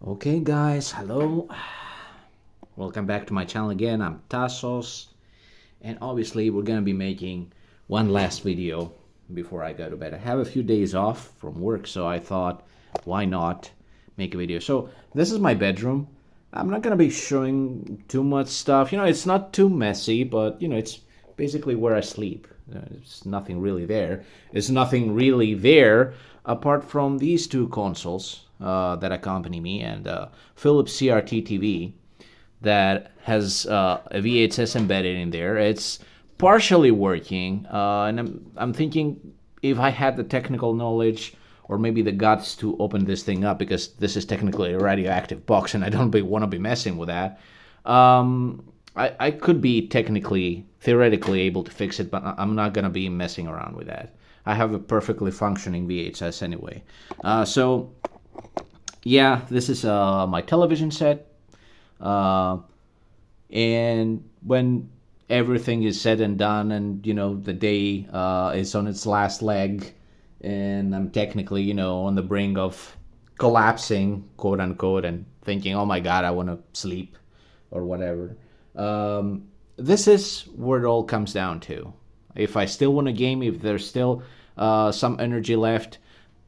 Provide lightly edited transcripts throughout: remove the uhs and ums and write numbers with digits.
Okay, guys, hello. Welcome back to my channel again. I'm Tassos, and obviously, we're gonna be making one last video before I go to bed. I have a few days off from work, so I thought, why not make a video? So, this is my bedroom. I'm not gonna be showing too much stuff. It's not too messy, but it's basically where I sleep. It's nothing really there. It's nothing really there apart from these two consoles that accompany me and Philips CRT TV that has a VHS embedded in there. It's partially working, and I'm thinking if I had the technical knowledge or maybe the guts to open this thing up, because this is technically a radioactive box and I don't want to be messing with that. I could be theoretically able to fix it, but I'm not going to be messing around with that. I have a perfectly functioning VHS anyway. So, yeah, this is my television set. And when everything is said and done and, the day is on its last leg and I'm technically, on the brink of collapsing, quote unquote, and thinking, oh my God, I want to sleep or whatever. This is where it all comes down to. If I still want a game, if there's still some energy left,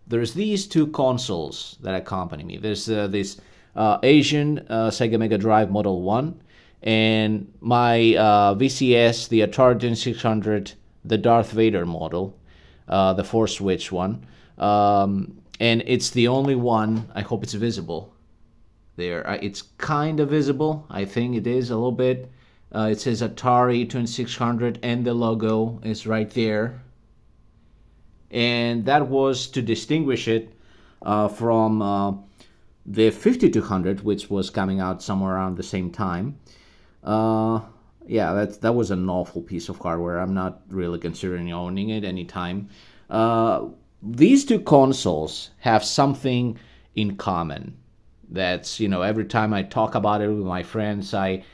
there's these two consoles that accompany me. There's this Asian Sega Mega Drive Model 1 and my VCS, the Atari 2600, the Darth Vader model, the 4-switch one. And it's the only one, I hope it's visible there. It's kind of visible. I think it is a little bit. It says Atari 2600 and the logo is right there. And that was to distinguish it from the 5200, which was coming out somewhere around the same time. Yeah, that was an awful piece of hardware. I'm not really considering owning it anytime. These two consoles have something in common. That's, every time I talk about it with my friends, I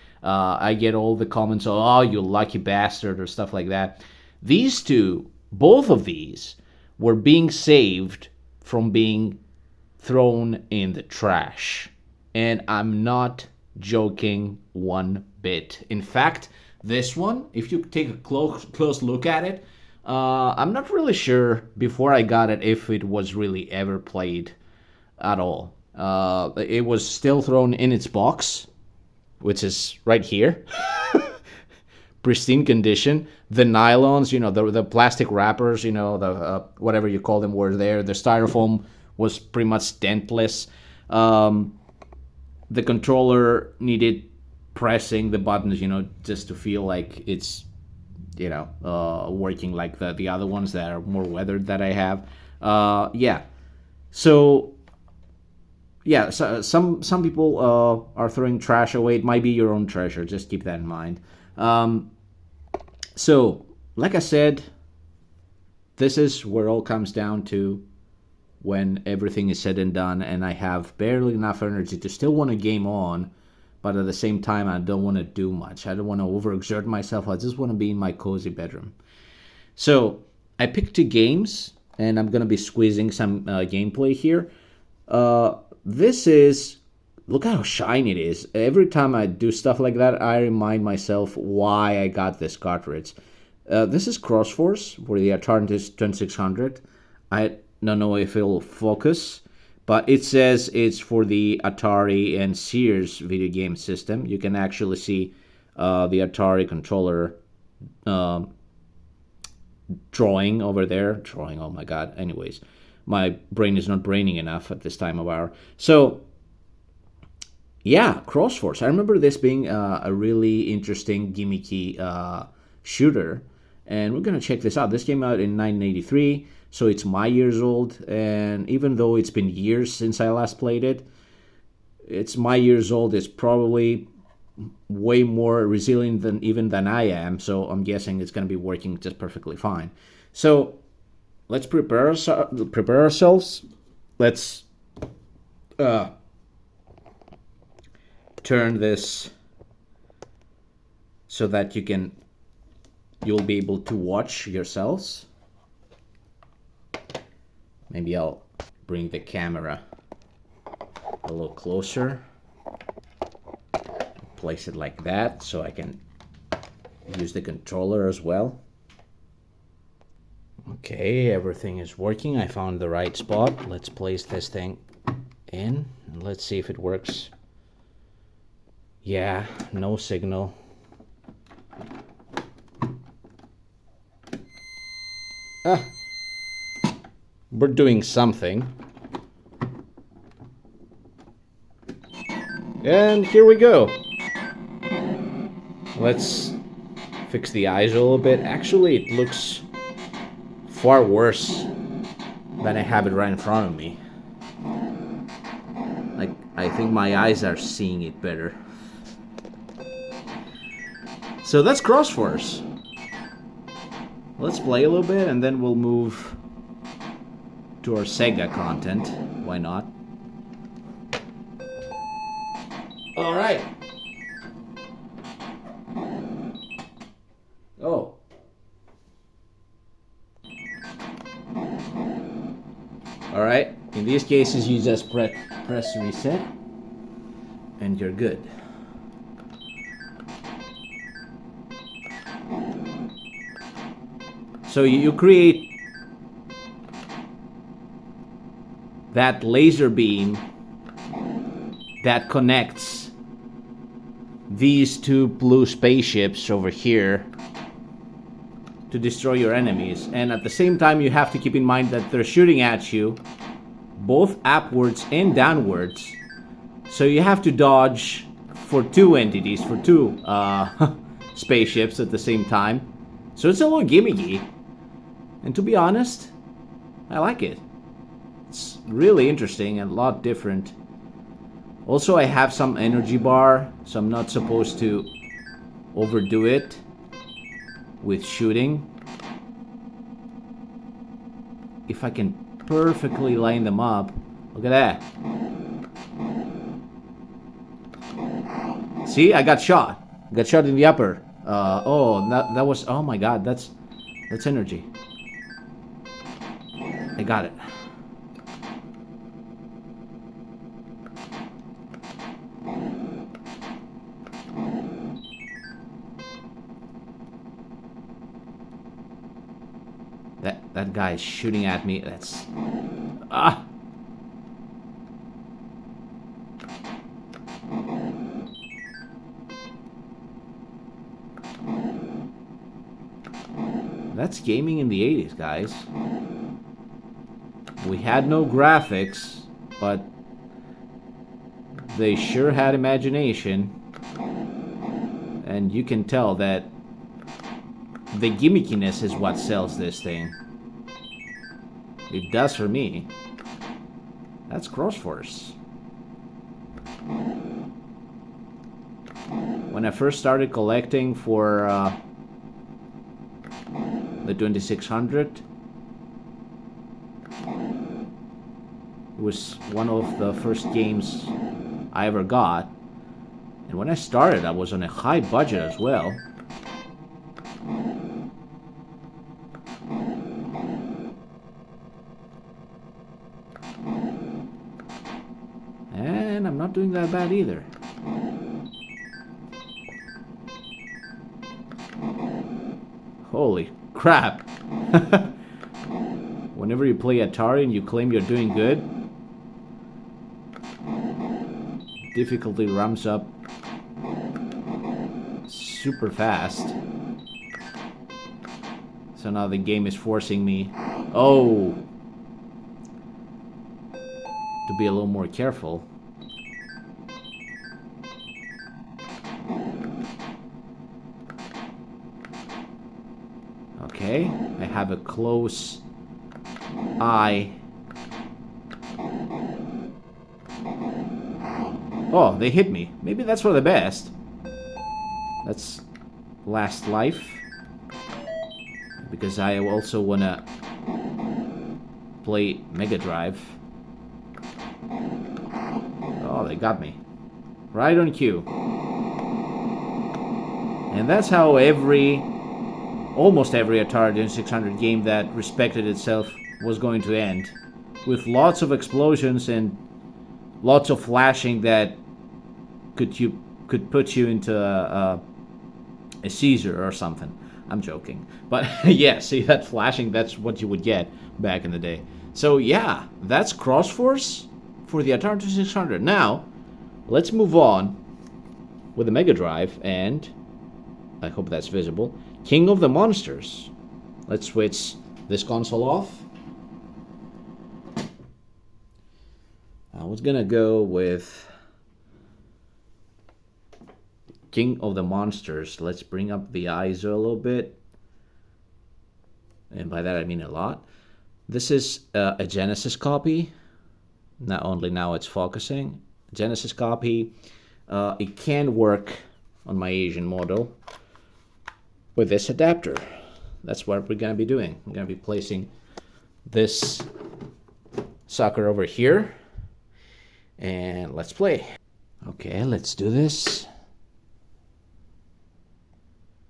get all the comments, oh, you lucky bastard, or stuff like that. These two, both of these, were being saved from being thrown in the trash. And I'm not joking one bit. In fact, this one, if you take a close look at it, I'm not really sure before I got it if it was really ever played at all. It was still thrown in its box, which is right here. Pristine condition. The nylons, the plastic wrappers, the whatever you call them were there. The styrofoam was pretty much dentless. The controller needed pressing the buttons, just to feel like it's, working like the other ones that are more weathered that I have. Yeah. So, yeah, so some people are throwing trash away. It might be your own treasure. Just keep that in mind. So, like I said, this is where it all comes down to when everything is said and done, and I have barely enough energy to still want to game on, but at the same time, I don't want to do much. I don't want to overexert myself. I just want to be in my cozy bedroom. So, I picked two games, and I'm going to be squeezing some gameplay here. This is, look how shiny it is. Every time I do stuff like that, I remind myself why I got this cartridge. This is crossforce for the Atari 2600. I don't know if it'll focus, but it says it's for the Atari and Sears video game system. You can actually see the Atari controller drawing over there. Drawing, oh my God. Anyways, my brain is not braining enough at this time of hour. So, yeah, crossforce. I remember this being a really interesting, gimmicky shooter. And we're going to check this out. This came out in 1983, so it's my years old. And even though it's been years since I last played it, it's my years old. It's probably way more resilient than I am. So I'm guessing it's going to be working just perfectly fine. So let's prepare ourselves. Let's turn this so that you'll be able to watch yourselves. Maybe I'll bring the camera a little closer. Place it like that so I can use the controller as well. Okay, everything is working. I found the right spot. Let's place this thing in and let's see if it works. Yeah, no signal. We're doing something. And here we go. Let's fix the eyes a little bit. Actually, it looks far worse than I have it right in front of me. Like, I think my eyes are seeing it better. So that's crossforce. Let's play a little bit and then we'll move to our Sega content. Why not? All right. Oh. All right. In these cases, you just press reset, and you're good. So you create that laser beam that connects these two blue spaceships over here to destroy your enemies. And at the same time, you have to keep in mind that they're shooting at you both upwards and downwards. So you have to dodge for two entities, for two spaceships at the same time. So it's a little gimmicky. And to be honest, I like it. It's really interesting and a lot different. Also, I have some energy bar, so I'm not supposed to overdo it with shooting. If I can perfectly line them up, look at that. See, I got shot. I got shot in the upper. Oh, that was, oh my god, that's energy. I got it. That guy is shooting at me. That's... Ah! That's gaming in the 80s, guys. We had no graphics, but they sure had imagination. And you can tell that the gimmickiness is what sells this thing. It does for me. That's crossforce. When I first started collecting for the 2600, it was one of the first games I ever got. And when I started, I was on a high budget as well. And I'm not doing that bad either. Holy crap. Whenever you play Atari and you claim you're doing good, difficulty ramps up super fast. So now the game is forcing me, to be a little more careful. Okay, I have a close eye. Oh, they hit me. Maybe that's for the best. That's last life. Because I also wanna play Mega Drive. Oh, they got me. Right on cue. And that's how almost every Atari 2600 game that respected itself was going to end. With lots of explosions and lots of flashing that could put you into a seizure or something. I'm joking, but yeah, see that flashing, that's what you would get back in the day. So yeah, that's crossforce for the Atari 2600. Now let's move on with the Mega Drive, and I hope that's visible. King of the Monsters. Let's switch this console off. I was gonna go with King of the Monsters. Let's bring up the ISO a little bit, and by that I mean a lot. This is a Genesis copy. Not only now it's focusing. Genesis copy. It can work on my Asian model with this adapter. That's what we're gonna be doing. I'm gonna be placing this sucker over here, and let's play. Okay, let's do this.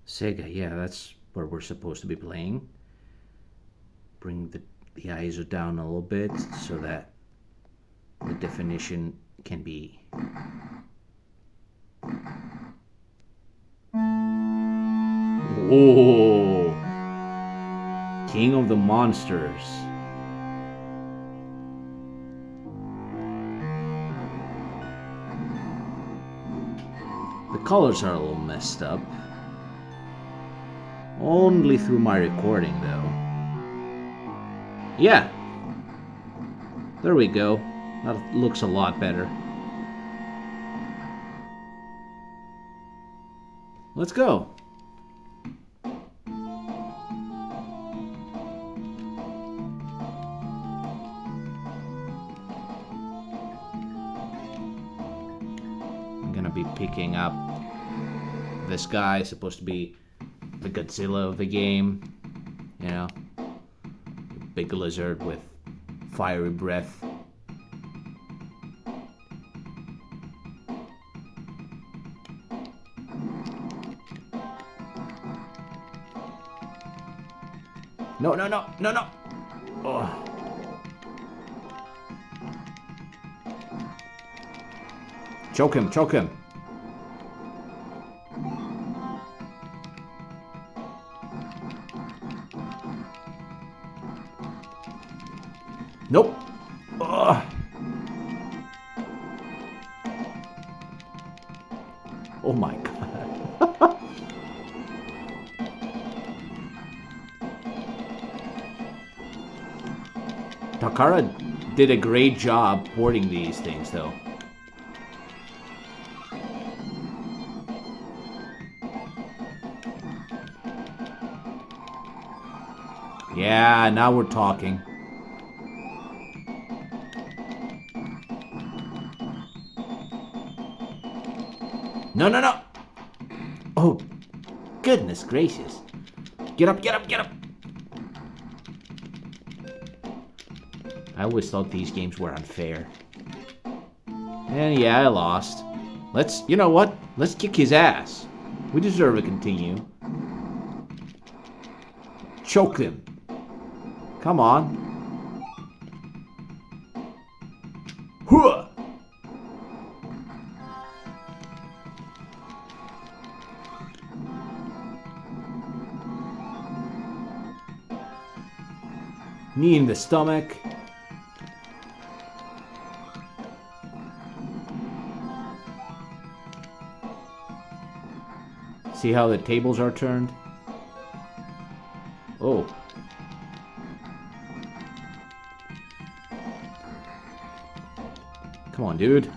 Sega, yeah, that's where we're supposed to be playing. Bring the ISO down a little bit so that the definition can be oh, King of the Monsters. The colors are a little messed up. Only through my recording, though. Yeah. There we go. That looks a lot better. Let's go. I'm gonna be picking up this guy, supposed to be the Godzilla of the game, you know, big lizard with fiery breath. No, no, no, no, no. Oh. Choke him, choke him. Nope. Ugh. Oh my god. Takara did a great job porting these things, though. Yeah, now we're talking. No, no, no! Oh, goodness gracious. Get up, get up, get up! I always thought these games were unfair. And yeah, I lost. Let's, you know what? Let's kick his ass. We deserve to continue. Choke him. Come on. Hooah! Knee in the stomach. See how the tables are turned? Oh. Come on, dude.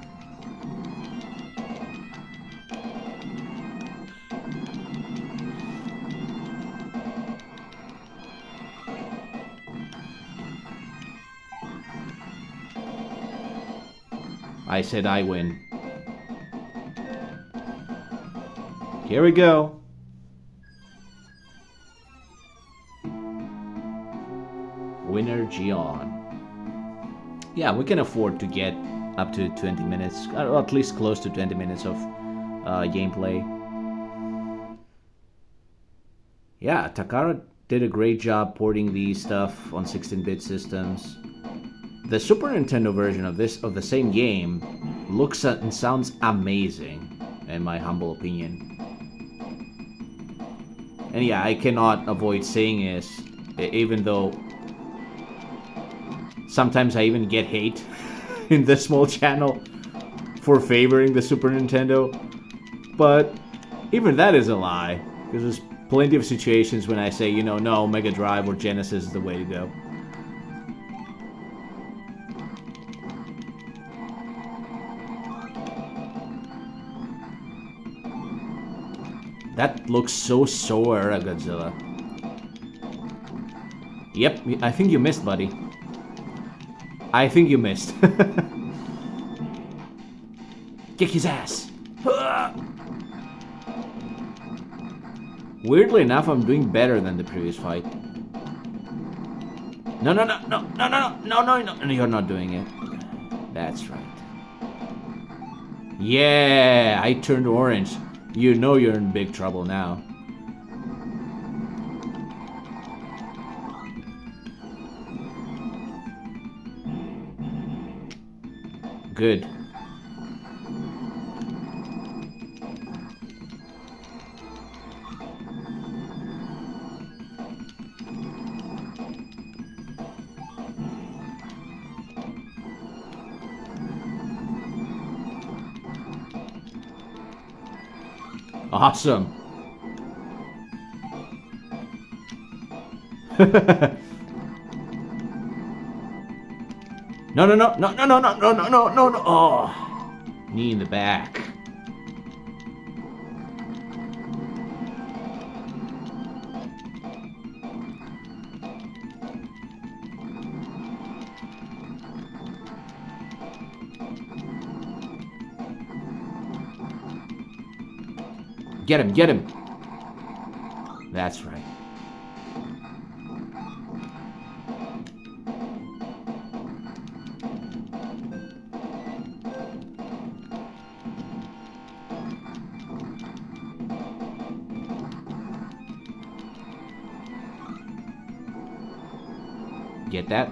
I said I win. Here we go. Winner Gion. Yeah, we can afford to get up to 20 minutes, or at least close to 20 minutes of gameplay. Yeah, Takara did a great job porting these stuff on 16-bit systems. the Super Nintendo version of the same game looks and sounds amazing, in my humble opinion. And yeah, I cannot avoid saying this, even though sometimes I even get hate in this small channel for favoring the Super Nintendo. But even that is a lie, because there's plenty of situations when I say, you know, no, Mega Drive or Genesis is the way to go. That looks so era Godzilla. Yep, I think you missed, buddy. I think you missed. Kick his ass. Weirdly enough, I'm doing better than the previous fight. No, you're not doing it. That's right. Yeah, I turned orange. You know you're in big trouble now. Good. Awesome. No. Oh, knee in the back. Get him. That's right. Get that?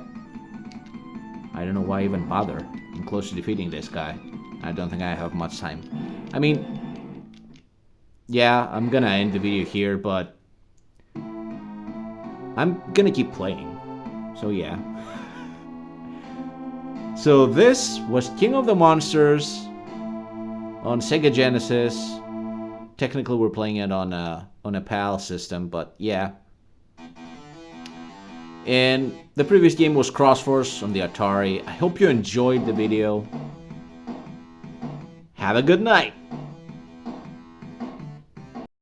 I don't know why even bother. I'm close to defeating this guy. I don't think I have much time. I mean, yeah, I'm gonna end the video here, but I'm gonna keep playing. So yeah. So this was King of the Monsters on Sega Genesis. Technically we're playing it on a PAL system, but yeah. And the previous game was Crossforce on the Atari. I hope you enjoyed the video. Have a good night.